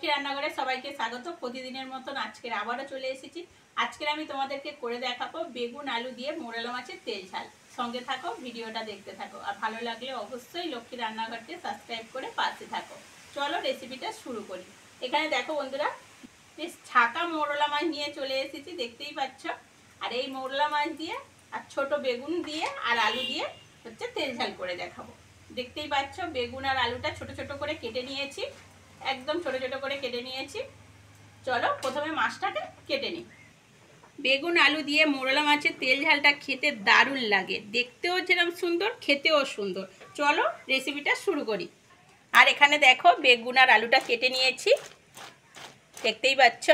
লক্ষ্মী রান্নাঘরে সবাইকে স্বাগত। প্রতিদিনের মতন আজকের আবারও চলে এসেছি। আজকের আমি তোমাদেরকে করে দেখাবো বেগুন আলু দিয়ে মোরলা মাছের তেল ঝাল। সঙ্গে থাকো, ভিডিওটা দেখতে থাকো, আর ভালো লাগলে অবশ্যই লক্ষ্মী রান্নাঘরকে সাবস্ক্রাইব করে পাশে থাকো। চলো রেসিপিটা শুরু করি। এখানে দেখো বন্ধুরা, বেশ ছাকা মোরলা মাছ নিয়ে চলে এসেছি, দেখতেই পাচ্ছ। আর এই মোরলা মাছ দিয়ে আর ছোট বেগুন দিয়ে আর আলু দিয়ে হচ্ছে তেল ঝাল করে দেখাবো। দেখতেই পাচ্ছ বেগুন আর আলুটা ছোট ছোট করে কেটে নিয়েছি, একদম ছোট ছোট করে কেটে নিয়েছি। চলো প্রথমে মাছটাকে কেটে নিই। বেগুন আলু দিয়ে মোরলা মাছের তেল ঝালটা খেতে দারুণ লাগে, দেখতেও যেরকম সুন্দর, খেতেও সুন্দর। চলো রেসিপিটা শুরু করি। আর এখানে দেখো বেগুন আর আলুটা কেটে নিয়েছি, দেখতেই পাচ্ছ।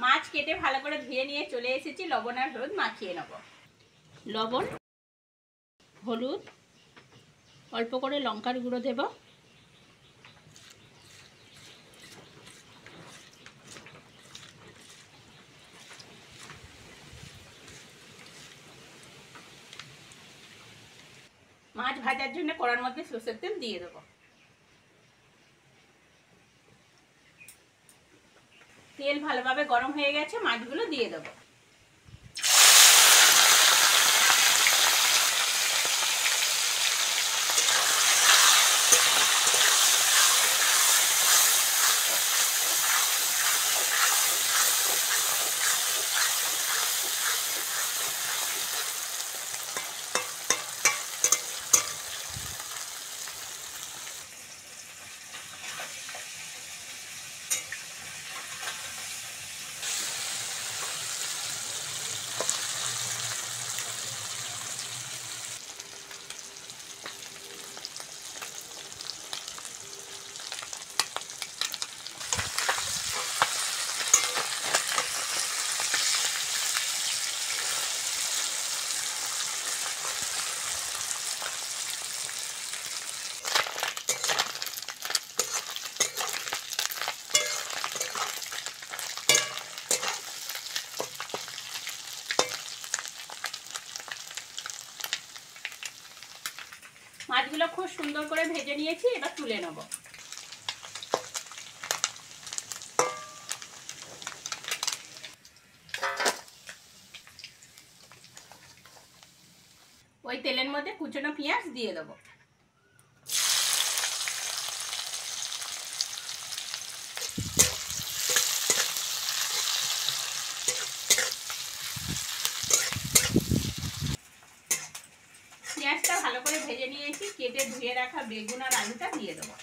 মাছ কেটে ভালো করে ধুয়ে নিয়ে চলে এসেছি, লবণ আর হলুদ মাখিয়ে নেব। লবণ, হলুদ, অল্প করে লঙ্কার গুঁড়ো দেব। মাছ ভাজার জন্য কড়ার মধ্যে সরষের তেল দিয়ে দেবো। তেল ভালোভাবে গরম হয়ে গেছে, মাছগুলো দিয়ে দেবো। মাছগুলো খুব সুন্দর করে ভেজে নিয়েছি, এবার তুলে নেব। ওই তেলের মধ্যে কুচনো পেঁয়াজ দিয়ে দেবো। পেঁয়াজটা ভালো করে ভেজে নিয়েছি, কেটে ধুয়ে রাখা বেগুন আর আলুটা দিয়ে দেবো।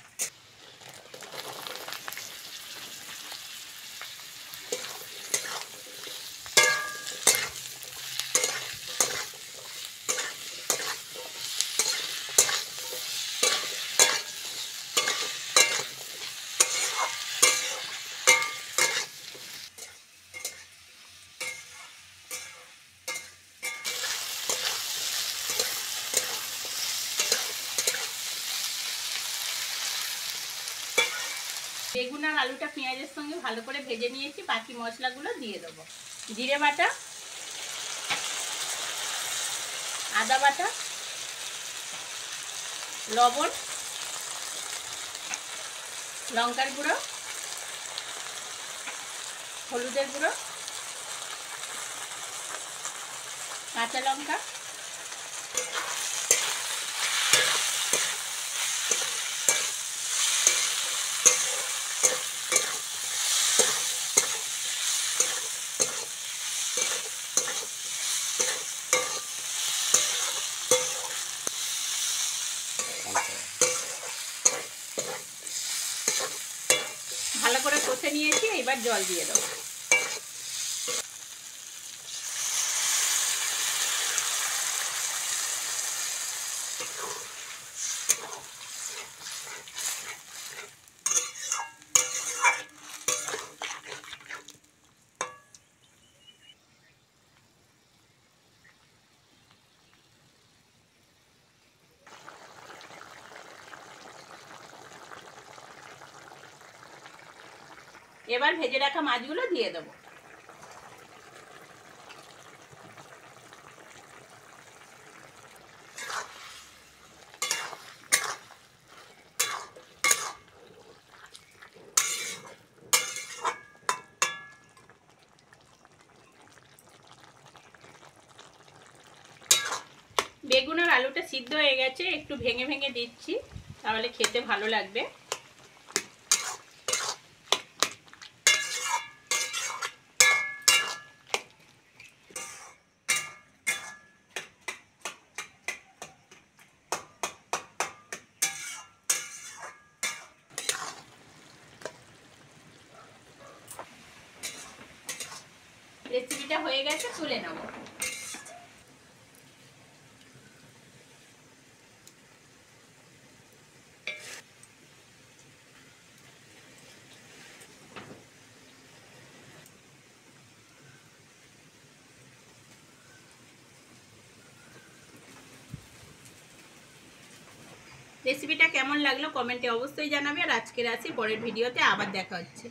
বেগুন আর আলুটা পেঁয়াজের সঙ্গে ভালো করে ভেজে নিয়েছি, বাকি মশলাগুলো দিয়ে দেবো। জিরে বাটা, আদা বাটা, লবণ, লঙ্কার গুঁড়ো, হলুদের গুঁড়ো, কাঁচা লঙ্কা, ভালো করে কষে নিয়েছি। এবার জল দিয়ে দেবো। এবার ভেজে রাখা মাছগুলো দিয়ে দেবো। বেগুন আর আলুটা সিদ্ধ হয়ে গেছে, একটু ভেঙে ভেঙে দিচ্ছি, তাহলে খেতে ভালো লাগবে। রেসিপিটা হয়ে গেছে, তুলে নেব। রেসিপিটা কেমন লাগলো কমেন্টে অবশ্যই জানাবে। আর আজকের আসি, পরের ভিডিওতে আবার দেখা হচ্ছে।